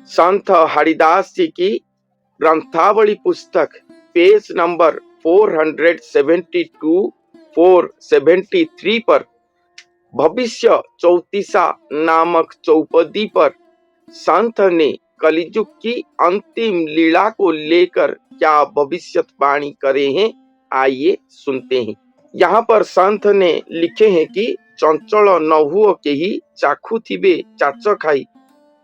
संत हरिदास जी की ग्रंथावली पुस्तक page number 472 473 पर भविष्य चौतीसा नामक चौपदी पर संत ने कलियुग की अंतिम लीला को लेकर क्या भविष्यवाणी करे हैं, आइए सुनते हैं। यहाँ पर संत ने लिखे हैं कि चंचल न हुओ केही चाखु थिबे चाच खाई,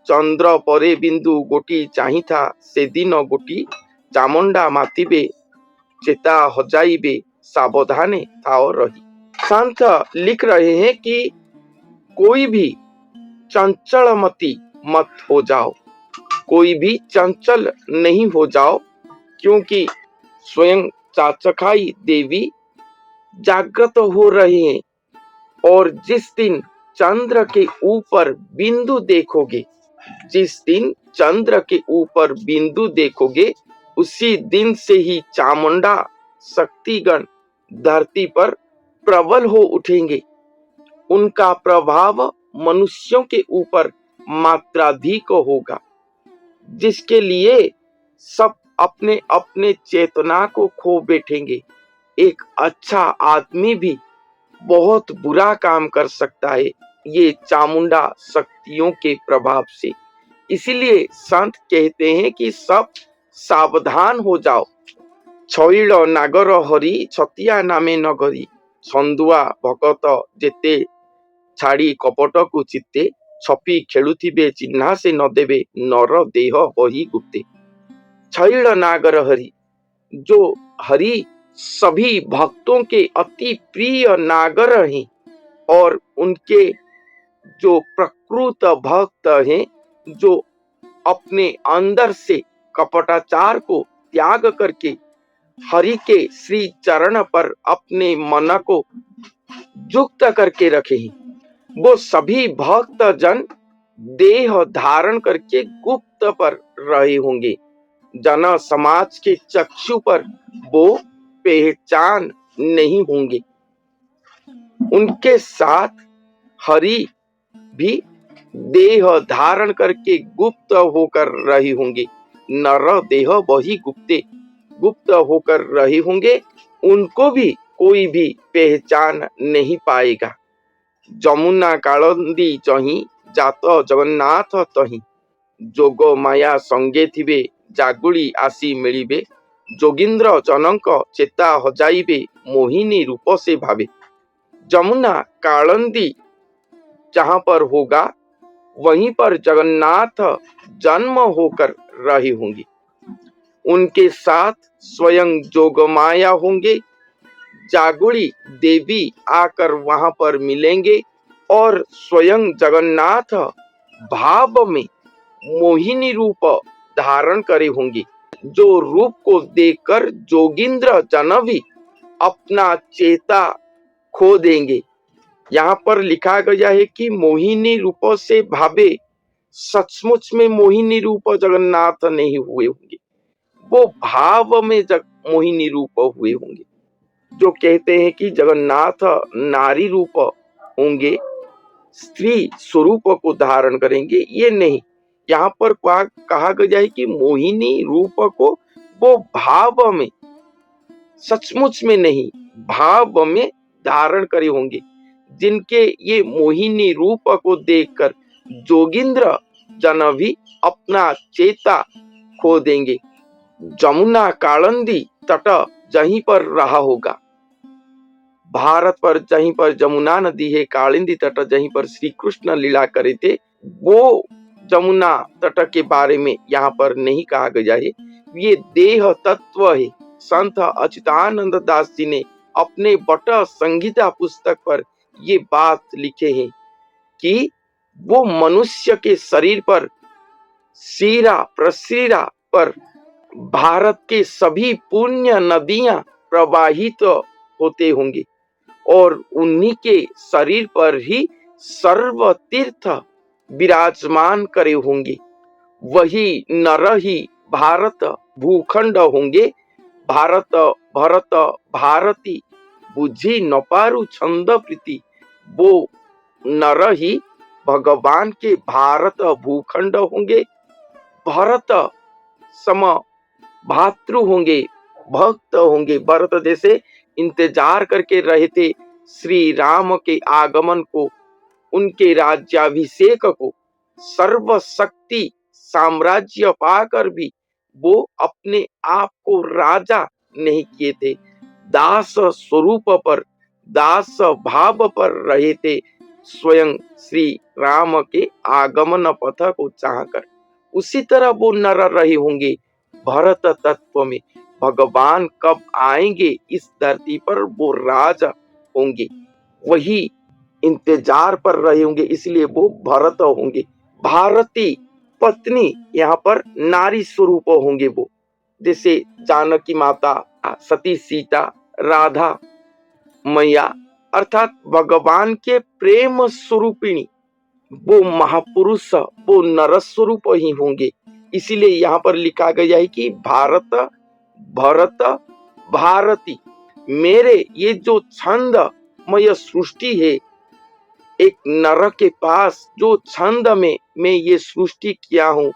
चंद्र परे बिंदु गोटी चाही था से दिन गोटी, चामुंडा मातिबे चेता हजाइबे सावधाने थाओ रही। संत लिख रहे हैं कि कोई भी चंचलमती मत हो जाओ, कोई भी चंचल नहीं हो जाओ, क्योंकि स्वयं चाचखाई देवी जागृत हो रहे हैं। और जिस दिन चंद्र के ऊपर बिंदु देखोगे, जिस दिन चंद्र के ऊपर बिंदु देखोगे, उसी दिन से ही चामुंडा शक्तिगण धरती पर प्रबल हो उठेंगे। उनका प्रभाव मनुष्यों के ऊपर मात्राधिक होगा, जिसके लिए सब अपने अपने चेतना को खो बैठेंगे। एक अच्छा आदमी भी बहुत बुरा काम कर सकता है ये चामुंडा शक्तियों के प्रभाव से। इसीलिए संत कहते हैं कि सब सावधान हो जाओ। छैल नागर हरि छतिया नामे नगरी, छंदुआ भगत जेते छाड़ी कपट को चित्ते, छपी खेलुथिबे चिन्हा से न देवे नर देह बही गुप्ते। छैल नागर हरि, जो हरि सभी भक्तों के अति प्रिय नागर हैं, और उनके जो प्रकृत भक्त हैं, जो अपने अंदर से कपटाचार को त्याग करके हरि के श्री चरण पर अपने मन को युक्त करके रखे हैं, वो सभी भक्त जन देह धारण करके गुप्त पर रहे होंगे। जन समाज के चक्षु पर वो पहचान नहीं होंगे। उनके साथ हरि भी देह धारण करके गुप्त होकर रहे होंगे। नर देह वही गुप्ते, गुप्त होकर रहे होंगे। उनको भी कोई भी पहचान नहीं पाएगा। जमुना कालंदी चही जात जगन्नाथ तही, जोग माया संगे थिबे जागुड़ी आसी मिलिबे, जोगिंद्र जनक चेता हजाइबे मोहिनी रूप से भावे। जमुना कालंदी जहां पर होगा, वहीं पर जगन्नाथ जन्म होकर रहे होंगे। उनके साथ स्वयं जोगमाया होंगे। जागुड़ी देवी आकर वहां पर मिलेंगे और स्वयं जगन्नाथ भाव में मोहिनी रूप धारण करे होंगे, जो रूप को देखकर जोगिंद्र जन भी अपना चेता खो देंगे। यहाँ पर लिखा गया है कि मोहिनी रूप से भावे, सचमुच में मोहिनी रूप जगन्नाथ नहीं हुए होंगे, वो भाव में मोहिनी रूप हुए होंगे। जो कहते हैं कि जगन्नाथ नारी रूप होंगे, स्त्री स्वरूप को धारण करेंगे, ये नहीं। यहाँ पर कहा गया है कि मोहिनी रूप को वो भाव में, सचमुच में नहीं, भाव में धारण करे होंगे, जिनके ये मोहिनी रूप को देखकर जोगिंद्र जन भी अपना चेता खो देंगे। जमुना कालंदी तट जहीं पर रहा होगा, भारत पर जहीं पर जमुना नदी है, कालिंदी तट जहीं पर श्री कृष्ण लीला करे थे, वो जमुना तट के बारे में यहाँ पर नहीं कहा गया है। ये देह तत्व है। संत अच्युतानंद दास जी ने अपने बट संहिता पुस्तक पर ये बात लिखे हैं कि वो मनुष्य के शरीर पर सीरा प्रसीरा पर भारत के सभी पुण्य नदियां प्रवाहित होते होंगे, और उन्हीं के शरीर पर ही सर्व तीर्थ विराजमान करे होंगे। वही नर ही भारत भूखंड होंगे। भारत भरत भारती बुझी न पारु छंद प्रीति, वो नर ही भगवान के भारत भूखंड होंगे। भरत सम भातृ होंगे, भक्त होंगे। भरत जैसे इंतजार करके रहे थे श्री राम के आगमन को, उनके राज्याभिषेक को। सर्वशक्ति साम्राज्य पाकर भी वो अपने आप को राजा नहीं किए थे, दास स्वरूप पर, दास भाव पर रहे थे, स्वयं श्री राम के आगमन पथ को चाहकर। उसी तरह वो नर रहे होंगे भरत तत्व में। भगवान कब आएंगे इस धरती पर वो राजा होंगे, वही इंतजार पर रहे होंगे, इसलिए वो भरत होंगे। भारती पत्नी यहाँ पर नारी स्वरूप होंगे वो, जैसे जानकी माता, सती सीता, राधा मैया, अर्थात भगवान के प्रेम स्वरूपिणी वो महापुरुष, वो नर स्वरूप ही होंगे। इसीलिए यहाँ पर लिखा गया है कि भारत भरत भारती। मेरे ये जो छंदमय सृष्टि है, एक नर के पास जो छंद में मैं ये सृष्टि किया हूँ,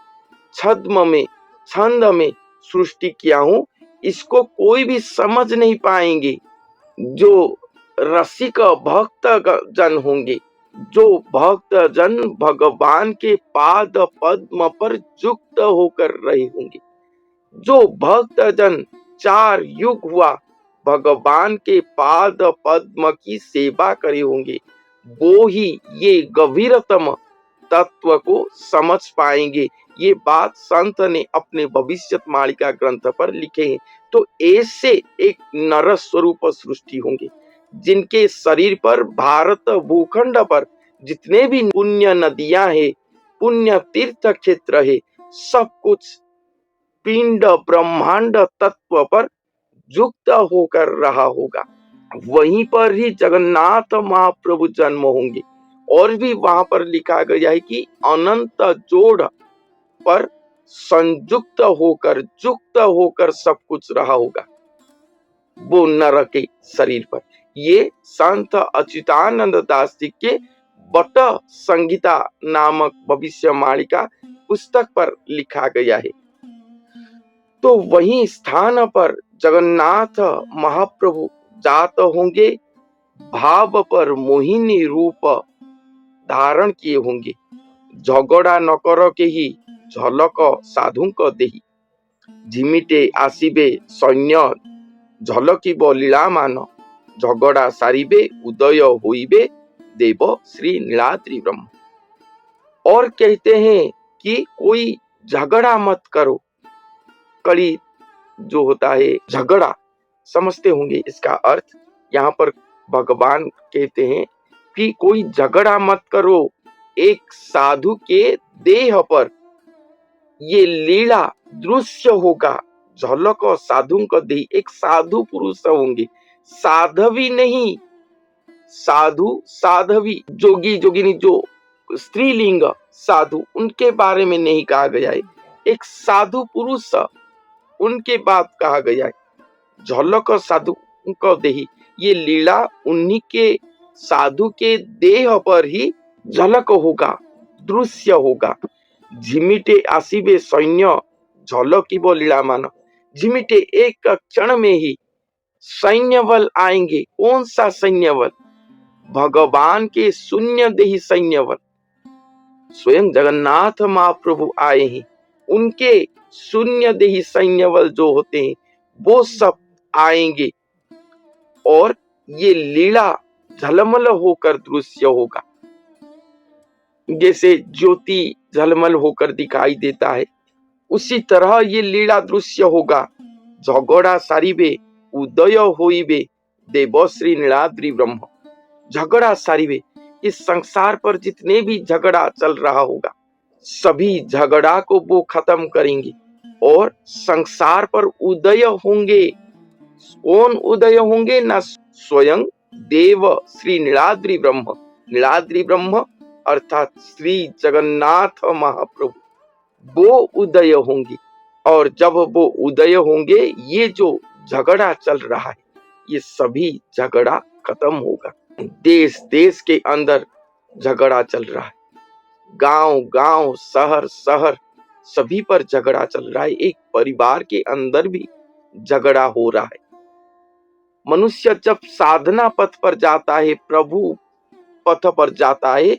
छंद में सृष्टि किया हूँ, इसको कोई भी समझ नहीं पाएंगे। जो रसिक भक्त जन होंगे, जो भक्त जन भगवान के पाद पद्म पर युक्त होकर रहे होंगे, जो भक्त जन 4 युग हुआ भगवान के पाद पद्म की सेवा करे होंगे, वो ही ये गंभीरतम तत्व को समझ पाएंगे। ये बात संत ने अपने भविष्यवाणी ग्रंथ पर लिखे हैं। तो ऐसे एक नर स्वरूप सृष्टि होंगे, जिनके शरीर पर, भारत भूखंड पर जितने भी पुण्य नदियां हैं, पुण्य तीर्थ क्षेत्र है, सब कुछ पिंड ब्रह्मांड तत्व पर युक्त होकर रहा होगा। वहीं पर ही जगन्नाथ महाप्रभु जन्म होंगे। और भी वहां पर लिखा गया है कि अनंत जोड़ पर संयुक्त होकर, युक्त होकर सब कुछ रहा होगा वो नर के शरीर पर। ये संत अच्युतानंद दास जी के बट संहिता नामक भविष्यवाणी पुस्तक पर लिखा गया है। तो वही स्थान पर जगन्नाथ महाप्रभु जात होंगे, भाव पर मोहिनी रूप धारण किए होंगे। झगड़ा न कर के ही झलक साधु को देही, झिमिटे आसिबे सैन्य झलकिब लीला मान, झगड़ा सारिबे उदय होइबे देव श्री नीलाद्रि ब्रह्म। और कहते हैं कि कोई झगड़ा मत करो। कड़ी जो होता है झगड़ा, समझते होंगे इसका अर्थ। यहाँ पर भगवान कहते हैं कि कोई झगड़ा मत करो एक साधु के देह पर, ये लीला दृश्य होगा। झलक साधु को देह, एक साधु पुरुष होंगे, साधवी नहीं, साधु साधवी, जोगी जोगिनी, जो स्त्रीलिंग साधु, उनके बारे में नहीं कहा गया है, एक साधु पुरुष उनके बात कहा गया है। झलक साधु को देही, ये लीला उन्हीं के साधु के देह पर ही झलक होगा, दृश्य होगा। झिमिटे आसिबे सैन्य झलकिब लीला मान, झिमिटे एक क्षण में ही सैन्य बल आएंगे। कौन सा सैन्य बल? भगवान के शून्य देही सैन्य बल। स्वयं जगन्नाथ महाप्रभु आए हैं, उनके शून्य देही सैन्य बल जो होते हैं वो सब आएंगे और ये लीला झलमल होकर दृश्य होगा। जैसे ज्योति झलमल होकर दिखाई देता है, उसी तरह ये लीला दृश्य होगा। झगड़ा सारिबे उदय होइबे देव श्री नीलाद्रि ब्रह्म। झगड़ा सारिबे, इस संसार पर जितने भी झगड़ा चल रहा होगा, सभी झगड़ा को वो खत्म करेंगे और संसार पर उदय होंगे। कौन उदय होंगे? ना स्वयं देव श्री नीलाद्रि ब्रह्म। नीलाद्रि ब्रह्म अर्थात श्री जगन्नाथ महाप्रभु, वो उदय होंगे। और जब वो उदय होंगे, ये जो झगड़ा चल रहा है, ये सभी झगड़ा खत्म होगा। देश देश के अंदर झगड़ा चल रहा है, गांव गांव, शहर शहर, सभी पर झगड़ा चल रहा है। एक परिवार के अंदर भी झगड़ा हो रहा है। मनुष्य जब साधना पथ पर जाता है, प्रभु पथ पर जाता है,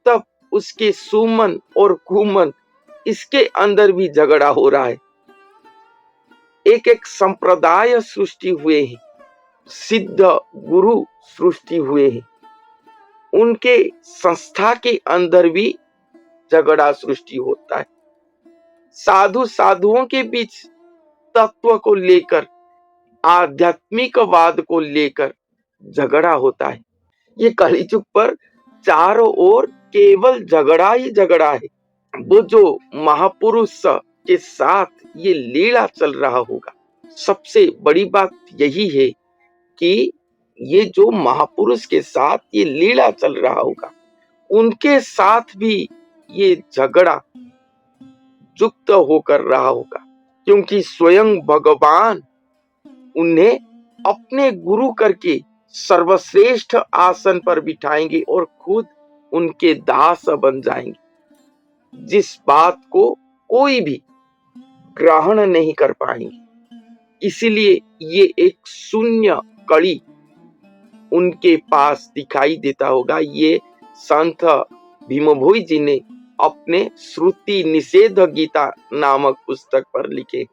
तब उसके सुमन और कुमन इसके अंदर भी झगड़ा हो रहा है। एक एक संप्रदाय सृष्टि हुए हैं, सिद्ध गुरु सृष्टि हुए हैं, उनके संस्था के अंदर भी झगड़ा सृष्टि होता है। साधु साधुओं के बीच तत्व को लेकर, आध्यात्मिकवाद को लेकर झगड़ा होता है। ये कलियुग पर चारों ओर केवल झगड़ा ही झगड़ा है। वो जो महापुरुष के साथ ये लीला चल रहा होगा, सबसे बड़ी बात यही है कि ये जो महापुरुष के साथ ये लीला चल रहा होगा, उनके साथ भी ये झगड़ा युक्त होकर रहा होगा, क्योंकि स्वयं भगवान उन्हें अपने गुरु करके सर्वश्रेष्ठ आसन पर बिठाएंगे और खुद उनके दास बन जाएंगे, जिस बात को कोई भी ग्रहण नहीं कर पाएंगे। इसीलिए ये एक शून्य कड़ी उनके पास दिखाई देता होगा। ये संत भीमभोई जी ने अपने श्रुति निषेध गीता नामक पुस्तक पर लिखे।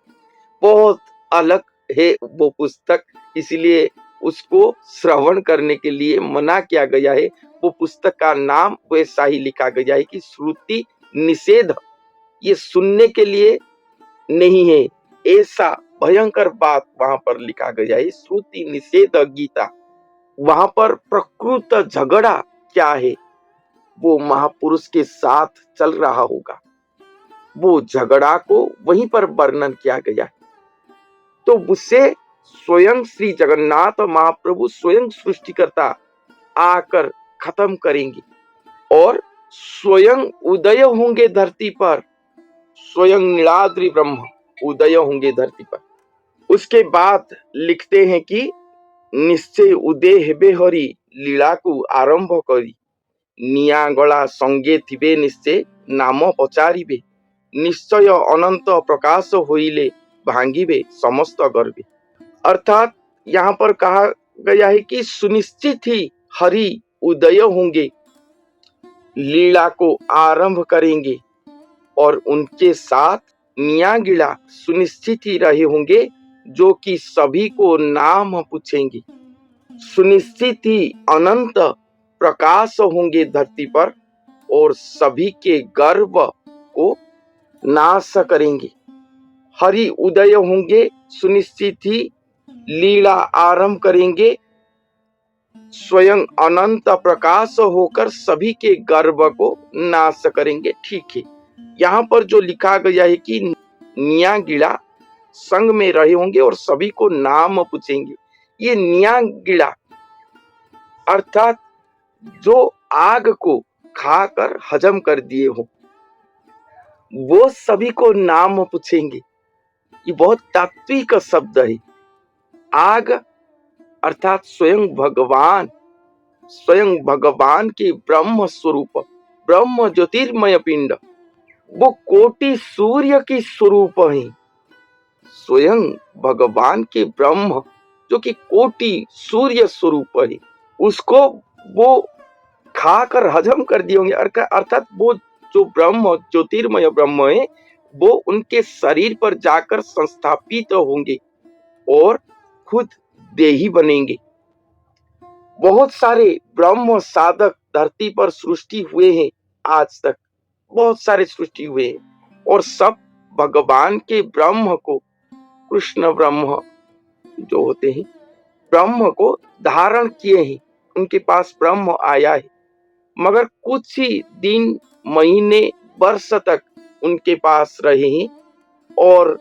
बहुत अलग है वो पुस्तक, इसलिए उसको श्रवण करने के लिए मना किया गया है। वो पुस्तक का नाम वैसा ही लिखा गया है कि श्रुति निषेध, ये सुनने के लिए नहीं है, ऐसा भयंकर बात वहां पर लिखा गया है। श्रुति निषेध गीता, वहां पर प्रकृत झगड़ा क्या है वो महापुरुष के साथ चल रहा होगा, वो झगड़ा को वहीं पर वर्णन किया गया है। तो उससे स्वयं श्री जगन्नाथ महाप्रभु स्वयं सृष्टिकर्ता आकर खत्म करेंगे और स्वयं उदय होंगे धरती पर, स्वयं नीलाद्रि ब्रह्म उदय होंगे धरती पर। उसके बाद लिखते हैं कि निश्चय उदय हेबे हरि लीला को आरंभ करी, निया गला संगे थिबे निश्चय नाम पचारिबे, निश्चय अनंत प्रकाश होइले भांगिबे समस्त गर्भे। अर्थात यहाँ पर कहा गया है कि सुनिश्चित ही हरि उदय होंगे, लीला को आरंभ करेंगे और उनके साथ मियाँ गिला सुनिश्चित ही रहे होंगे, जो कि सभी को नाम पूछेंगे। सुनिश्चित ही अनंत प्रकाश होंगे धरती पर और सभी के गर्व को नाश करेंगे। हरि उदय होंगे, सुनिश्चित ही लीला आरंभ करेंगे, स्वयं अनंत प्रकाश होकर सभी के गर्व को नाश करेंगे। ठीक है, यहाँ पर जो लिखा गया है कि निया गिला संग में रहे होंगे और सभी को नाम पूछेंगे, ये निया गिला अर्थात जो आग को खाकर हजम कर दिए हो, वो सभी को नाम पूछेंगे। ये बहुत तात्विक शब्द है। आग अर्थात स्वयं भगवान के ब्रह्म स्वरूप, ब्रह्म ज्योतिर्मय पिंड, वो कोटि सूर्य की स्वरूप है। स्वयं भगवान के ब्रह्म जो कि कोटि सूर्य स्वरूप है, उसको वो खाकर हजम कर दिए होंगे। अर्थात वो जो ब्रह्म ज्योतिर्मय ब्रह्म है, वो उनके शरीर पर जाकर संस्थापित होंगे और खुद देही बनेंगे। बहुत सारे ब्रह्म साधक धरती पर सृष्टि हुए हैं, आज तक बहुत सारे सृष्टि हुए हैं और सब भगवान के ब्रह्म को, कृष्ण ब्रह्म जो होते हैं, ब्रह्म को धारण किए हैं, उनके पास ब्रह्म आया है। मगर कुछ ही दिन, महीने, वर्ष तक उनके पास रहे हैं और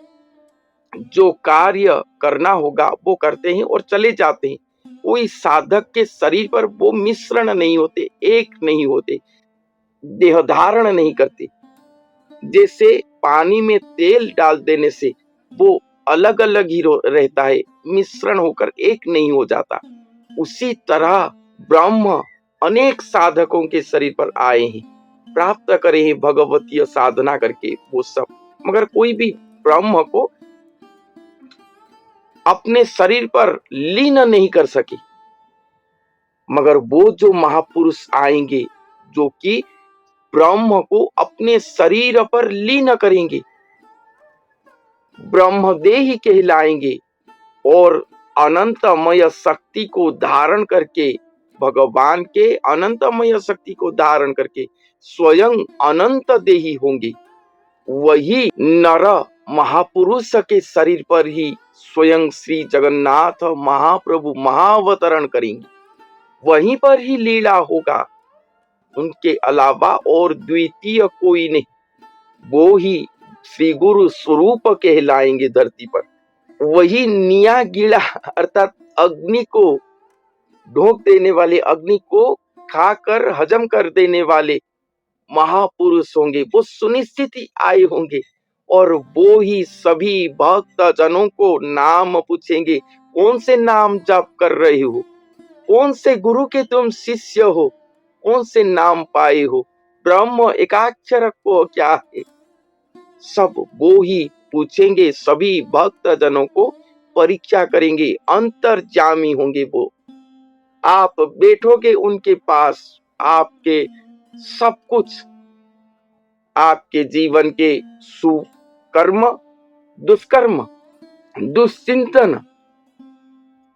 जो कार्य करना होगा वो करते हैं और चले जाते हैं। कोई साधक के शरीर पर वो मिश्रण नहीं होते, एक नहीं होते, देह धारण नहीं करते। जैसे पानी में तेल डाल देने से वो अलग अलग ही रहता है, मिश्रण होकर एक नहीं हो जाता, उसी तरह ब्रह्म अनेक साधकों के शरीर पर आए हैं, प्राप्त करे हैं भगवतीय साधना करके वो सब, मगर कोई भी ब्रह्म को अपने शरीर पर लीन नहीं कर सके। मगर वो जो महापुरुष आएंगे जो कि ब्रह्म को अपने शरीर पर लीन करेंगे, ब्रह्मदेही कहलाएंगे और अनंतमय शक्ति को धारण करके, भगवान के अनंतमय शक्ति को धारण करके स्वयं अनंत देही होंगे। वही नर महापुरुष के शरीर पर ही स्वयं श्री जगन्नाथ महाप्रभु महाअवतरण करेंगे, वहीं पर ही लीला होगा। उनके अलावा और द्वितीय कोई नहीं, वो ही श्री गुरु स्वरूप कहलाएंगे धरती पर। वही निया गीला अर्थात अग्नि को ढोक देने वाले, अग्नि को खाकर हजम कर देने वाले महापुरुष होंगे। वो सुनिश्चित ही आए होंगे और वो ही सभी भक्त जनों को नाम पूछेंगे, कौन से नाम जप कर रहे हो, कौन से गुरु के तुम शिष्य हो, कौन से नाम पाए हो, ब्रह्म एकाक्षर को क्या है, सब वो ही पूछेंगे। सभी भक्त जनों को परीक्षा करेंगे, अंतर्यामी होंगे वो। आप बैठोगे उनके पास, आपके सब कुछ, आपके जीवन के सुकर्म दुष्कर्म दुश्चिंतन,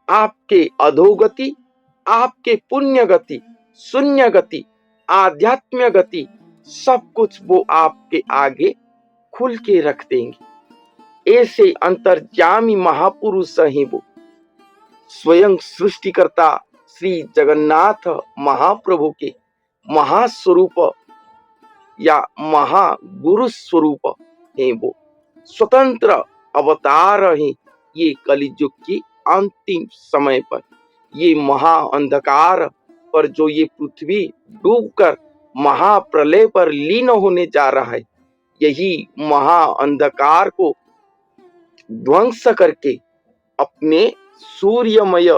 आपके अधोगति, आपके पुण्य गति शून्य गति आध्यात्म गति, सब कुछ वो आपके आगे खुल के रख देंगे। ऐसे अंतर्यामी महापुरुष हैं वो। स्वयं सृष्टिकर्ता श्री जगन्नाथ महाप्रभु के महास्वरूप या महागुरु स्वरूप हैं वो। स्वतंत्र अवतार हैं ये कलियुग की अंतिम समय पर। ये महा अंधकार पर जो ये पृथ्वी डूबकर महाप्रलय पर लीन होने जा रहा है, यही महा अंधकार को ध्वंस करके अपने सूर्यमय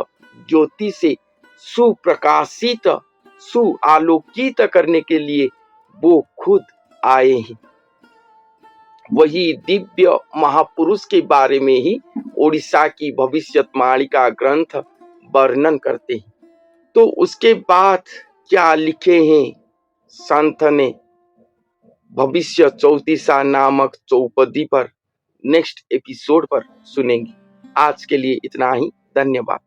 ज्योति से सुप्रकाशित सुआलोकित करने के लिए वो खुद आए हैं। वही दिव्य महापुरुष के बारे में ही ओडिशा की भविष्यवाणी का ग्रंथ वर्णन करते हैं। तो उसके बाद क्या लिखे हैं संत ने भविष्य चौतीसा नामक चौपदी पर नेक्स्ट एपिसोड पर सुनेंगे। आज के लिए इतना ही, धन्यवाद।